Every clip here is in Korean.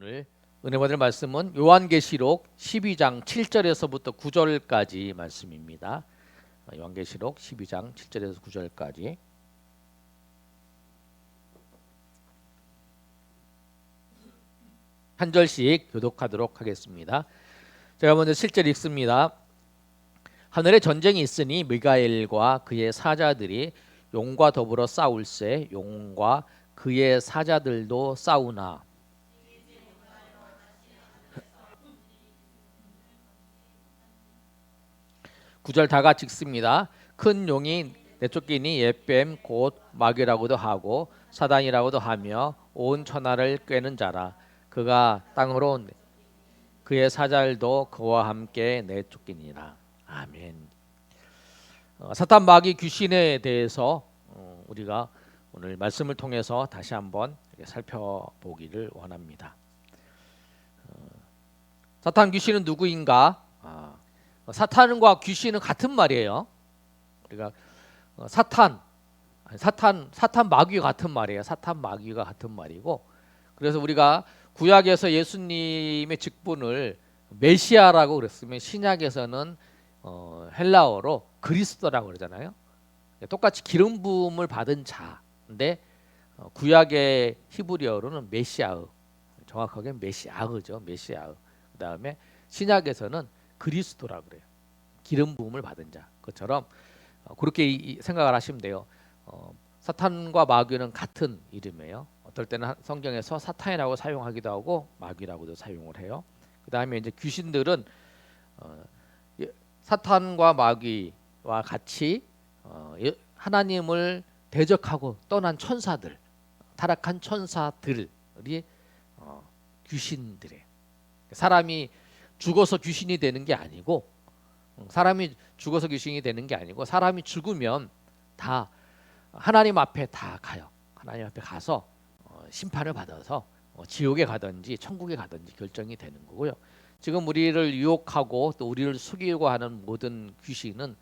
오늘 은혜 받을 말씀은 요한계시록 12장 7절에서부터 9절까지 말씀입니다. 요한계시록 12장 7절에서 9절까지 한 절씩 교독하도록 하겠습니다. 제가 먼저 7절 읽습니다. 하늘에 전쟁이 있으니 미가엘과 그의 사자들이 용과 더불어 싸울세 용과 그의 사자들도 싸우나 구절 다 같이 읽습니다. 큰 용이 내쫓기니 옛뱀 곧 마귀라고도 하고 사단이라고도 하며 온 천하를 꿰는 자라. 그가 땅으로 그의 사자들도 그와 함께 내쫓기니라. 아멘. 사탄 마귀 귀신에 대해서 우리가 오늘 말씀을 통해서 다시 한번 살펴보기를 원합니다. 사탄 귀신은 누구인가? 사탄과 귀신은 같은 말이에요. 우리가 사탄 마귀가 같은 말이에요. 사탄 마귀가 같은 말이고, 그래서 우리가 구약에서 예수님의 직분을 메시아라고 그랬으면 신약에서는 헬라어로 그리스도라고 그러잖아요. 똑같이 기름 부음을 받은 자인데 구약의 히브리어로는 메시아의, 정확하게 메시아의죠. 메시아의. 그다음에 신약에서는 그리스도라 그래요. 기름 부음을 받은 자. 그것처럼 그렇게 생각을 하시면 돼요. 사탄과 마귀는 같은 이름이에요. 어떨 때는 성경에서 사탄이라고 사용하기도 하고 마귀라고도 사용을 해요. 그다음에 이제 귀신들은 사탄과 마귀와 같이 하나님을 대적하고 떠난 천사들, 타락한 천사들이 귀신들이에요. 사람이 죽어서 귀신이 되는 게 아니고, 사람이 죽으면 다 하나님 앞에 다 가요. 하나님 앞에 가서 심판을 받아서 지옥에 가든지 천국에 가든지 결정이 되는 거고요. 지금 우리를 유혹하고 또 우리를 속이려고 하는 모든 귀신은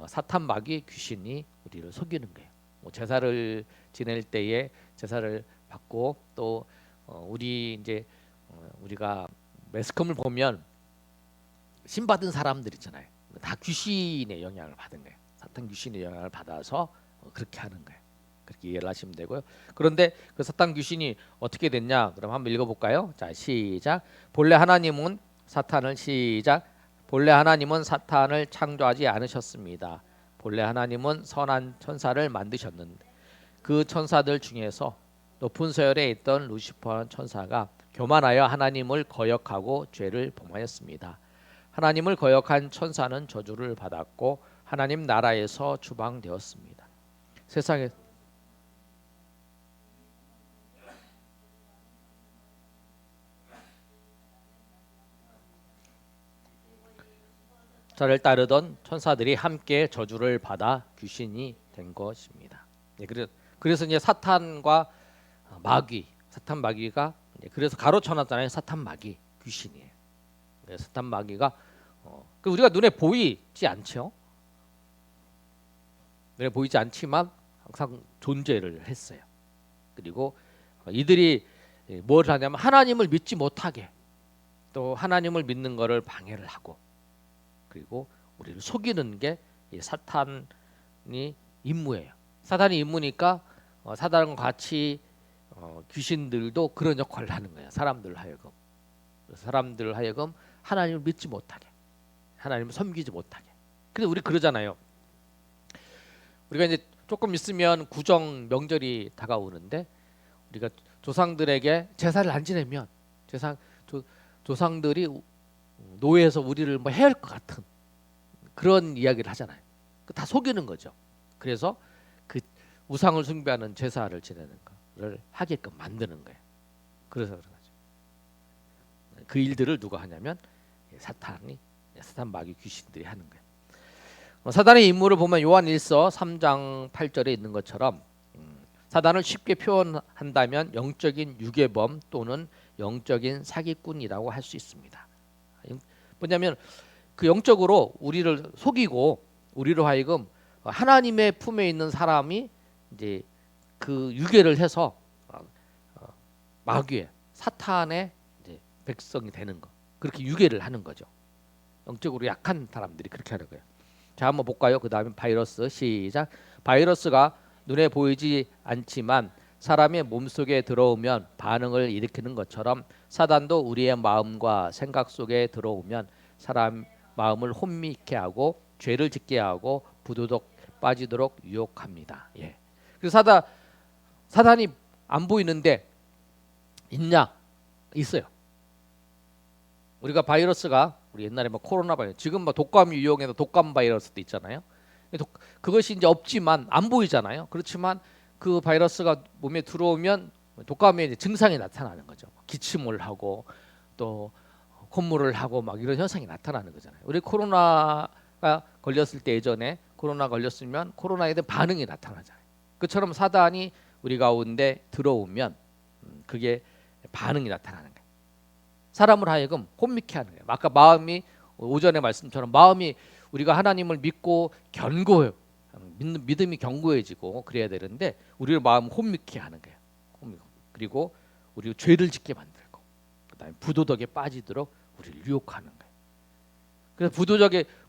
사탄 마귀 귀신이 우리를 속이는 거예요. 제사를 지낼 때에 제사를 받고 또 우리가 매스컴을 보면 신 받은 사람들 있잖아요. 다 귀신의 영향을 받은 거예요. 사탄 귀신의 영향을 받아서 그렇게 하는 거예요. 그렇게 이해를 하시면 되고요. 그런데 그 사탄 귀신이 어떻게 됐냐? 그럼 한번 읽어볼까요? 자, 시작. 본래 하나님은 사탄을 창조하지 않으셨습니다. 본래 하나님은 선한 천사를 만드셨는데 그 천사들 중에서 높은 서열에 있던 루시퍼라는 천사가 교만하여 하나님을 거역하고 죄를 범하였습니다. 하나님을 거역한 천사는 저주를 받았고 하나님 나라에서 추방되었습니다. 세상에 저를 따르던 천사들이 함께 저주를 받아 귀신이 된 것입니다. 그래서 이제 사탄 마귀가 그래서 가로쳐놨잖아요. 사탄 마귀 귀신이에요. 사탄 마귀가 우리가 눈에 보이지 않죠. 눈에 보이지 않지만 항상 존재를 했어요. 그리고 이들이 뭘 하냐면 하나님을 믿지 못하게, 또 하나님을 믿는 것을 방해를 하고, 그리고 우리를 속이는 게 사탄이 임무예요. 사탄이 임무니까 사탄과 같이 귀신들도 그런 역할을 하는 거예요. 사람들을 하여금 하나님을 믿지 못하게, 하나님을 섬기지 못하게. 근데 우리 그러잖아요. 우리가 이제 조금 있으면 구정 명절이 다가오는데 우리가 조상들에게 제사를 안 지내면 조상들이 노예해서 우리를 뭐 해야 할 것 같은 그런 이야기를 하잖아요. 다 속이는 거죠. 그래서 그 우상을 숭배하는 제사를 지내는 거를 하게끔 만드는 거예요. 그래서 그런 거죠. 그 일들을 누가 하냐면 사탄 마귀 귀신들이 하는 거예요. 사단의 임무를 보면 요한일서 3장 8절에 있는 것처럼 사단을 쉽게 표현한다면 영적인 유괴범 또는 영적인 사기꾼이라고 할 수 있습니다. 뭐냐면 그 영적으로 우리를 속이고 우리로 하여금 하나님의 품에 있는 사람이 이제 그 유괴를 해서 마귀의 사탄의 백성이 되는 거. 그렇게 유괴를 하는 거죠. 영적으로 약한 사람들이 그렇게 하는 거예요. 자, 한번 볼까요? 그 다음에 바이러스 시작. 바이러스가 눈에 보이지 않지만 사람의 몸속에 들어오면 반응을 일으키는 것처럼 사단도 우리의 마음과 생각 속에 들어오면 사람 마음을 혼미케 하고 죄를 짓게 하고 부도덕 빠지도록 유혹합니다. 예. 그래서 사단이 안 보이는데 있냐? 있어요. 우리가 바이러스가 우리 옛날에 뭐 코로나 바이러스, 지금 뭐 독감 유형에도 독감 바이러스도 있잖아요. 그것이 이제 없지만 안 보이잖아요. 그렇지만 그 바이러스가 몸에 들어오면 독감의 이제 증상이 나타나는 거죠. 기침을 하고 또 콧물을 하고 막 이런 현상이 나타나는 거잖아요. 우리 코로나가 걸렸을 때 예전에 코로나 걸렸으면 코로나에 대한 반응이 나타나잖아요. 그처럼 사단이 우리 가운데 들어오면 그게 반응이 나타나는 거예요. 사람을 하여금 혼미케 하는 거예요. 아까 마음이 오전에 말씀처럼 마음이 우리가 하나님을 믿고 견고해요. 믿음이 견고해지고 그래야 되는데 우리의 마음 혼미케 하는 거예요. 그리고 우리 죄를 짓게 만들고 그다음에 부도덕에 빠지도록 우리를 유혹하는 거예요. 그래서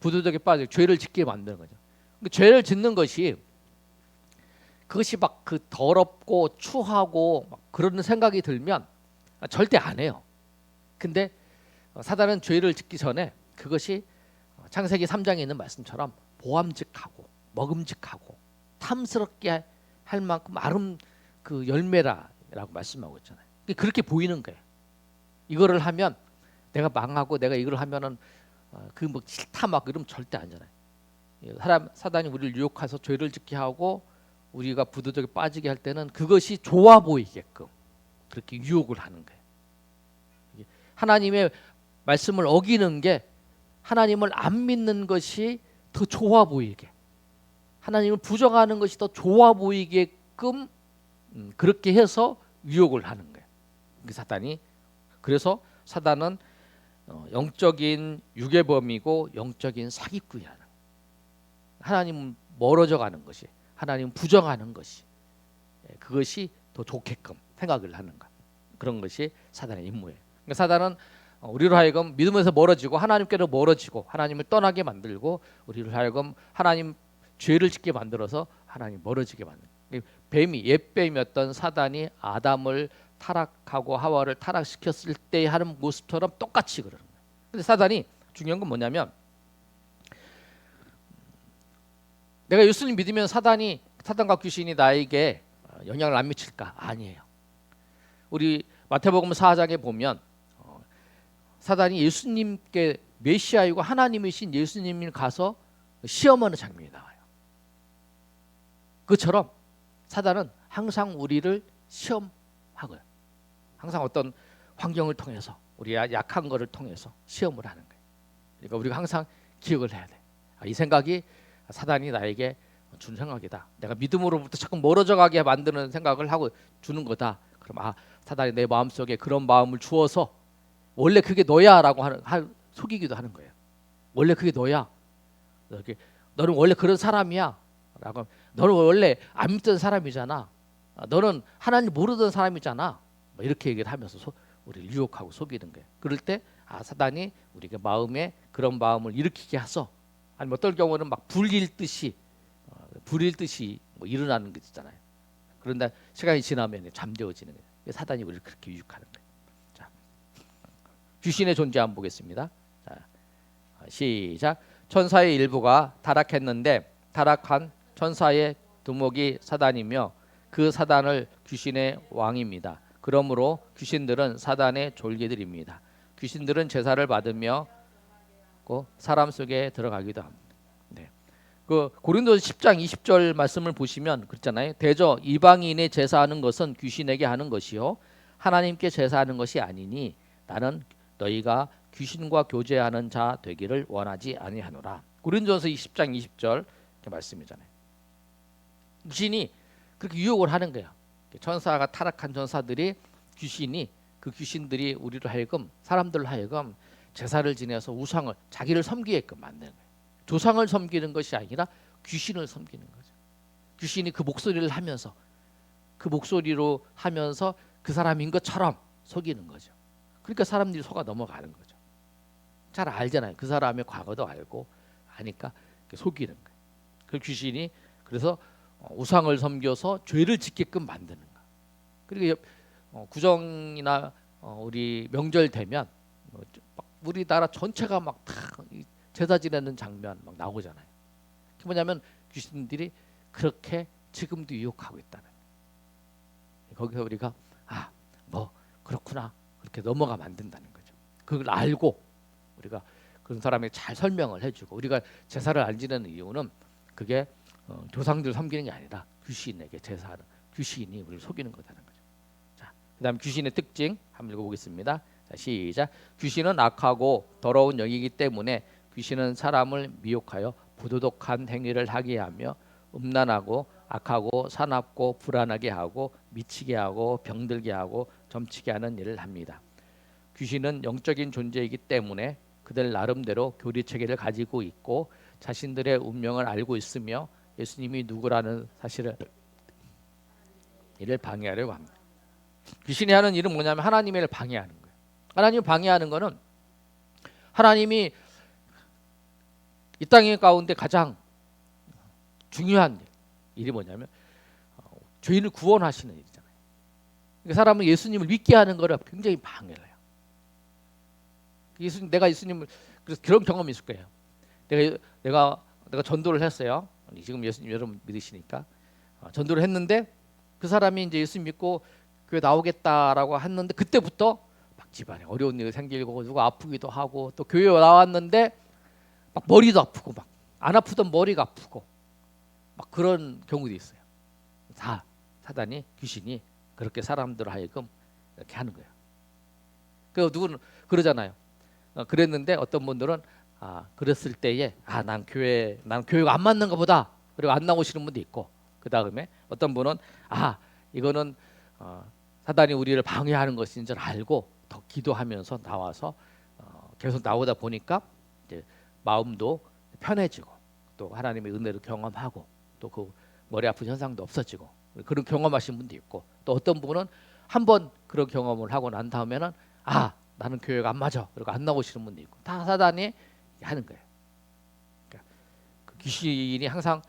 부도덕에 빠져 죄를 짓게 만드는 거죠. 그러니까 죄를 짓는 것이 그것이 막 그 더럽고 추하고 막 그런 생각이 들면 절대 안 해요. 근데 사단은 죄를 짓기 전에 그것이 창세기 3장에 있는 말씀처럼 보암직하고 먹음직하고 탐스럽게 할 만큼 아름 그 열매라라고 말씀하고 있잖아요. 그렇게 보이는 거예요. 이거를 하면 내가 망하고 내가 이걸 하면은 그 뭐 싫다 막 이러면 절대 아니잖아요. 사단이 우리를 유혹해서 죄를 짓게 하고 우리가 부도덕에 빠지게 할 때는 그것이 좋아 보이게끔 그렇게 유혹을 하는 거예요. 하나님의 말씀을 어기는 게 하나님을 안 믿는 것이 더 좋아 보이게, 하나님을 부정하는 것이 더 좋아 보이게끔 그렇게 해서 유혹을 하는 거예요. 사단이. 그래서 사단은 영적인 유괴범이고 영적인 사기꾼이라는 거예요. 하나님 멀어져 가는 것이, 하나님 부정하는 것이, 그것이 더 좋게끔 생각을 하는 것. 그런 것이 사단의 임무예요. 그러니까 사단은 우리로 하여금 믿음에서 멀어지고 하나님께로 멀어지고 하나님을 떠나게 만들고 우리를 하여금 하나님 죄를 짓게 만들어서 하나님 멀어지게 만드는. 뱀이 옛뱀이었던 사단이 아담을 타락하고 하와를 타락시켰을 때 하는 모습처럼 똑같이 그러는 거예요. 근데 사단이 중요한 건 뭐냐면 내가 예수님 믿으면 사단과 귀신이 나에게 영향을 안 미칠까? 아니에요. 우리 마태복음 4장에 보면 사단이 예수님께 메시아이고 하나님이신 예수님을 가서 시험하는 장면이 나와요. 그처럼 사단은 항상 우리를 시험하고요. 항상 어떤 환경을 통해서 우리 약한 거를 통해서 시험을 하는 거예요. 그러니까 우리가 항상 기억을 해야 돼. 이 생각이 사단이 나에게 주는 생각이다. 내가 믿음으로부터 자꾸 멀어져 가게 만드는 생각을 하고 주는 거다. 그럼 사단이 내 마음속에 그런 마음을 주어서 원래 그게 너야라고 속이기도 하는 거예요. 원래 그게 너야. 너는 원래 그런 사람이야. 라고. 너는 원래 안 믿던 사람이잖아. 너는 하나님 모르던 사람이잖아. 이렇게 얘기를 하면서 우리를 유혹하고 속이는 거예요. 그럴 때 사단이 우리가 마음에 그런 마음을 일으키게 해서 아니면 어떨 경우는 막 불일듯이 뭐 일어나는 게 있잖아요. 그런데 시간이 지나면 잠재워지는 거예요. 사단이 우리를 그렇게 유혹하는 거예요. 자, 귀신의 존재 한번 보겠습니다. 자, 시작. 천사의 일부가 타락했는데 타락한 천사의 두목이 사단이며 그 사단을 귀신의 왕입니다. 그러므로 귀신들은 사단의 졸개들입니다. 귀신들은 제사를 받으며 사람 속에 들어가기도 합니다. 네. 그 고린도서 10장 20절 말씀을 보시면 그렇잖아요. 대저 이방인의 제사하는 것은 귀신에게 하는 것이요 하나님께 제사하는 것이 아니니 나는 너희가 귀신과 교제하는 자 되기를 원하지 아니하노라. 고린도서 10장 20절 말씀이잖아요. 귀신이 그렇게 유혹을 하는 거야. 천사가 타락한 천사들이 그 귀신들이 우리를 하여금 사람들을 하여금 제사를 지내서 우상을 자기를 섬기게끔 만드는 거예요. 조상을 섬기는 것이 아니라 귀신을 섬기는 거죠. 귀신이 그 목소리를 하면서 그 목소리로 하면서 그 사람인 것처럼 속이는 거죠. 그러니까 사람들이 속아 넘어가는 거죠. 잘 알잖아요. 그 사람의 과거도 알고 하니까 속이는 거예요. 그 귀신이 그래서 우상을 섬겨서 죄를 짓게끔 만드는 거예요. 그리고 구정이나 우리 명절 되면 우리나라 전체가 막 다 제사 지내는 장면 막 나오잖아요. 그게 뭐냐면 귀신들이 그렇게 지금도 유혹하고 있다는 거예요. 거기서 우리가 뭐 그렇구나 그렇게 넘어가면 안 된다는 거죠. 그걸 알고 우리가 그런 사람에게 잘 설명을 해주고 우리가 제사를 안 지내는 이유는 그게 조상들 섬기는 게 아니라 귀신에게 제사를 귀신이 우리를 속이는 거다는 거죠. 자, 그다음 귀신의 특징 한번 읽어보겠습니다. 자, 시작. 귀신은 악하고 더러운 영이기 때문에 귀신은 사람을 미혹하여 부도덕한 행위를 하게 하며 음란하고 악하고 사납고 불안하게 하고 미치게 하고 병들게 하고 점치게 하는 일을 합니다. 귀신은 영적인 존재이기 때문에 그들 나름대로 교리체계를 가지고 있고 자신들의 운명을 알고 있으며 예수님이 누구라는 사실을 이를 방해하려고 합니다. 귀신이 하는 일은 뭐냐면 하나님을 방해하는 거예요. 하나님을 방해하는 거는 하나님이 이 땅 가운데 가장 중요한 일이 뭐냐면 죄인을 구원하시는 일이잖아요. 그러니까 사람은 예수님을 믿게 하는 거를 굉장히 방해를 해요. 내가 예수님을 그래서 그런 경험이 있을 거예요. 내가 전도를 했어요. 지금 예수님 여러분 믿으시니까 전도를 했는데 그 사람이 이제 예수 믿고 교회 나오겠다라고 했는데 그때부터 막 집안에 어려운 일이 생기고 누가 아프기도 하고 또 교회 나왔는데 막 머리도 아프고 막 안 아프던 머리가 아프고 막 그런 경우도 있어요. 다 사단이 귀신이 그렇게 사람들을 하여금 이렇게 하는 거예요. 그 누구는 그러잖아요. 그랬는데 어떤 분들은 그랬을 때에 난 교회가 안 맞는가 보다. 그리고 안 나오시는 분도 있고 그 다음에 어떤 분은 이거는 사단이 우리를 방해하는 것인 줄 알고 더 기도하면서 나와서 계속 나오다 보니까 이제 마음도 편해지고 또 하나님의 은혜를 경험하고 또 그 머리 아픈 현상도 없어지고 그런 경험하신 분도 있고 또 어떤 분은 한번 그런 경험을 하고 난 다음에는 나는 교회가 안 맞아 그리고 안 나오시는 분도 있고 다 사단이 하는 거예요. 그러니까 그 귀신이 항상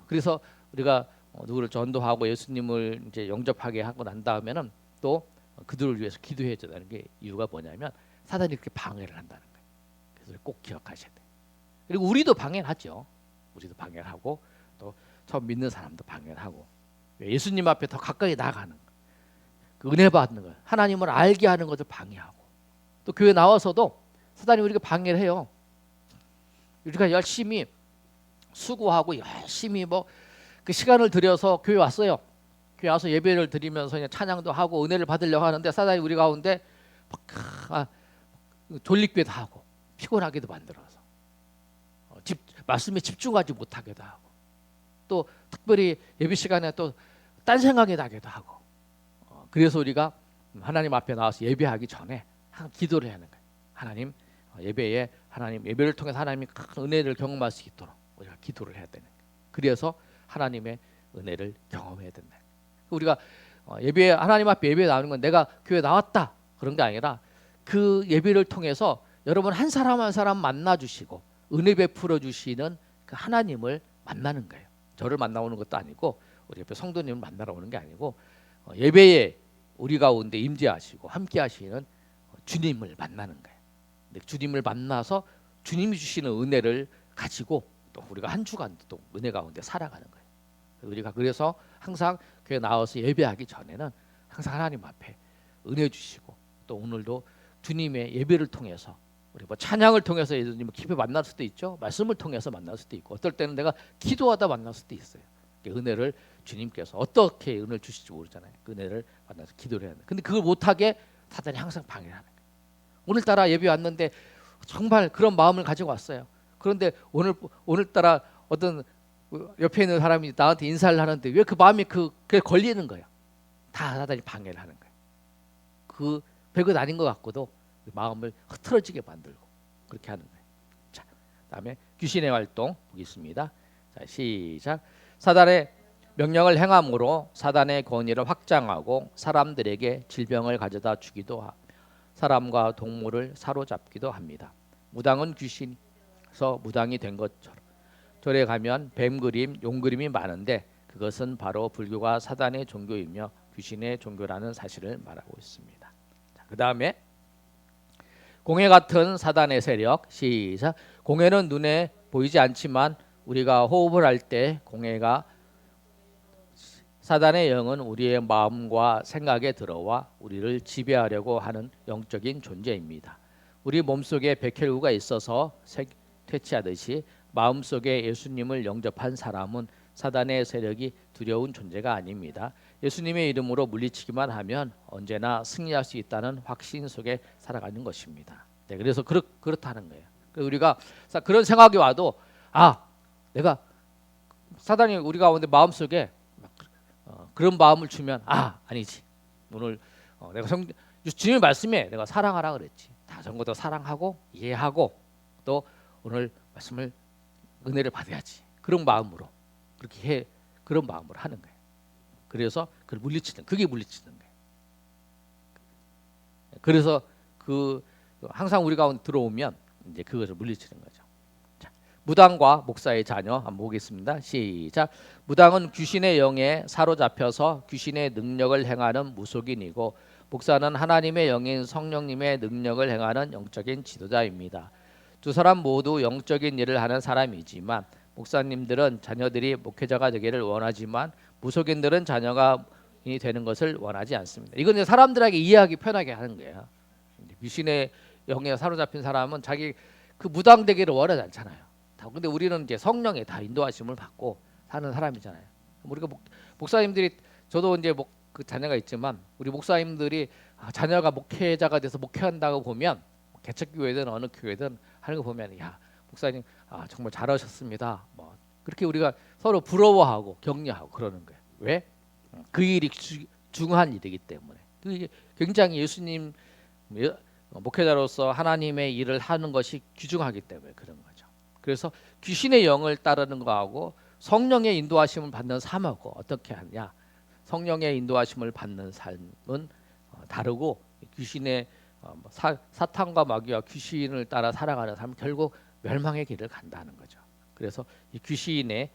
그래서 우리가 누구를 전도하고 예수님을 이제 영접하게 하고 난 다음에는 또 그들을 위해서 기도해야 된다는 게 이유가 뭐냐면 사단이 그렇게 방해를 한다는 거예요. 그래서 꼭 기억하셔야 돼요. 그리고 우리도 방해를 하죠. 우리도 방해를 하고 또 처음 믿는 사람도 방해를 하고 예수님 앞에 더 가까이 나가는 거, 그 은혜 받는 거, 하나님을 알게 하는 것을 방해하고 또 교회 나와서도 사단이 우리가 방해를 해요. 우리가 열심히 수고하고 열심히 그 시간을 들여서 교회 왔어요. 교회 와서 예배를 드리면서 그냥 찬양도 하고 은혜를 받으려고 하는데 사단이 우리 가운데 졸리기도 하고 피곤하게도 만들어서 말씀에 집중하지 못하게도 하고 또 특별히 예배 시간에 또 딴 생각이 나기도 하고 그래서 우리가 하나님 앞에 나와서 예배하기 전에 항상 기도를 해야 하는 거예요. 하나님 예배를 통해서 하나님이 큰 은혜를 경험할 수 있도록 우리가 기도를 해야 되는 거예요. 그래서 하나님의 은혜를 경험해야 된다. 우리가 하나님 앞에 예배 나오는 건 내가 교회 나왔다 그런 게 아니라 그 예배를 통해서 여러분 한 사람 한 사람 만나 주시고 은혜 베풀어 주시는 그 하나님을 만나는 거예요. 저를 만나오는 것도 아니고 우리 옆에 성도님을 만나러 오는 게 아니고 예배에 우리 가운데 임재하시고 함께 하시는 주님을 만나는 거예요. 주님을 만나서 주님이 주시는 은혜를 가지고 또 우리가 한 주간 또 은혜 가운데 살아가는 거예요. 우리가 그래서 항상 교회 나와서 예배하기 전에는 항상 하나님 앞에 은혜 주시고 또 오늘도 주님의 예배를 통해서 우리 찬양을 통해서 예수님을 깊이 만날 수도 있죠. 말씀을 통해서 만날 수도 있고 어떨 때는 내가 기도하다 만날 수도 있어요. 은혜를 주님께서 어떻게 은혜를 주실지 모르잖아요. 그 은혜를 만나서 기도를 해야 돼요. 근데 그걸 못하게 사단이 항상 방해를 하는 거예요. 오늘따라 예배 왔는데 정말 그런 마음을 가지고 왔어요. 그런데 오늘따라 어떤 옆에 있는 사람이 나한테 인사를 하는데 왜 그 마음이 그게 걸리는 거예요. 다 사단이 방해를 하는 거예요. 그 별것 아닌 것 같고도 마음을 흐트러지게 만들고 그렇게 하는 거예요. 자, 그다음에 귀신의 활동 보겠습니다. 자, 시작. 사단의 명령을 행함으로 사단의 권위를 확장하고 사람들에게 질병을 가져다 주기도 사람과 동물을 사로잡기도 합니다. 무당은 귀신에서 무당이 된 것처럼 절에 가면 뱀 그림, 용 그림이 많은데 그것은 바로 불교가 사단의 종교이며 귀신의 종교라는 사실을 말하고 있습니다. 그 다음에 공해 같은 사단의 세력. 시작. 공해는 눈에 보이지 않지만 우리가 호흡을 할 때 공해가 사단의 영은 우리의 마음과 생각에 들어와 우리를 지배하려고 하는 영적인 존재입니다. 우리 몸속에 백혈구가 있어서 퇴치하듯이 마음속에 예수님을 영접한 사람은 사단의 세력이 두려운 존재가 아닙니다. 예수님의 이름으로 물리치기만 하면 언제나 승리할 수 있다는 확신 속에 살아가는 것입니다. 네, 그래서 그렇다는 거예요. 우리가 그런 생각이 와도 내가 사단이 우리 가운데 마음속에 그런 마음을 주면 아니지. 오늘 내가 주님의 말씀에 내가 사랑하라 그랬지. 다 전부 다 사랑하고 이해하고 또 오늘 말씀을 은혜를 받아야지. 그런 마음으로 그런 마음으로 하는 거예요. 그래서 그걸 그게 물리치는 거예요. 그래서 항상 우리 가운데 들어오면 이제 그것을 물리치는 거죠. 자, 무당과 목사의 자녀 한번 보겠습니다. 시작. 무당은 귀신의 영에 사로잡혀서 귀신의 능력을 행하는 무속인이고 목사는 하나님의 영인 성령님의 능력을 행하는 영적인 지도자입니다. 두 사람 모두 영적인 일을 하는 사람이지만 목사님들은 자녀들이 목회자가 되기를 원하지만 무속인들은 자녀가 되는 것을 원하지 않습니다. 이건 이제 사람들에게 이해하기 편하게 하는 거예요. 귀신의 영에 사로잡힌 사람은 자기 그 무당 되기를 원하지 않잖아요. 근데 우리는 이제 성령의 다 인도하심을 받고 사는 사람이잖아요. 우리가 목사님들이 저도 이제 그 자녀가 있지만 우리 목사님들이 자녀가 목회자가 돼서 목회한다고 보면 개척교회든 어느 교회든 하는 거 보면 목사님 정말 잘하셨습니다. 뭐 그렇게 우리가 서로 부러워하고 격려하고 그러는 거예요. 왜? 그 일이 중요한 일이기 때문에. 그게 굉장히 예수님 목회자로서 하나님의 일을 하는 것이 귀중하기 때문에 그런 거죠. 그래서 귀신의 영을 따르는 거하고 성령의 인도하심을 받는 삶하고 어떻게 하냐? 성령의 인도하심을 받는 삶은 다르고 귀신의 사탄과 마귀와 귀신을 따라 살아가는 삶은 결국 멸망의 길을 간다는 거죠. 그래서 이 귀신의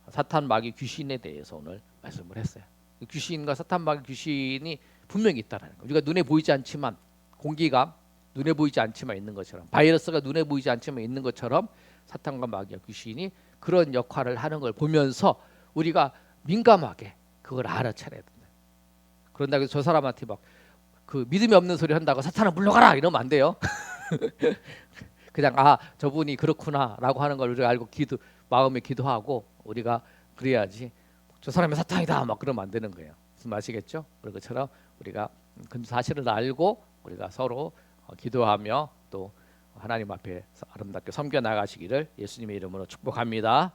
사탄 마귀 귀신에 대해서 오늘 말씀을 했어요. 귀신과 사탄 마귀 귀신이 분명히 있다는 거예요. 우리가 눈에 보이지 않지만 공기가 눈에 보이지 않지만 있는 것처럼 바이러스가 눈에 보이지 않지만 있는 것처럼 사탄과 마귀와 귀신이 그런 역할을 하는 걸 보면서 우리가 민감하게 그걸 알아차려야 된다. 그런다고 해서 저 사람한테 막 그 믿음이 없는 소리 한다고 사탄아 물러가라 이러면 안 돼요. 그냥 저분이 그렇구나라고 하는 걸 우리가 알고 마음에 기도하고 우리가 그래야지. 저 사람이 사탄이다 막 그러면 안 되는 거예요. 무슨 아시겠죠? 그런 것처럼 우리가 그 사실을 알고 우리가 서로 기도하며 또 하나님 앞에 아름답게 섬겨 나가시기를 예수님의 이름으로 축복합니다.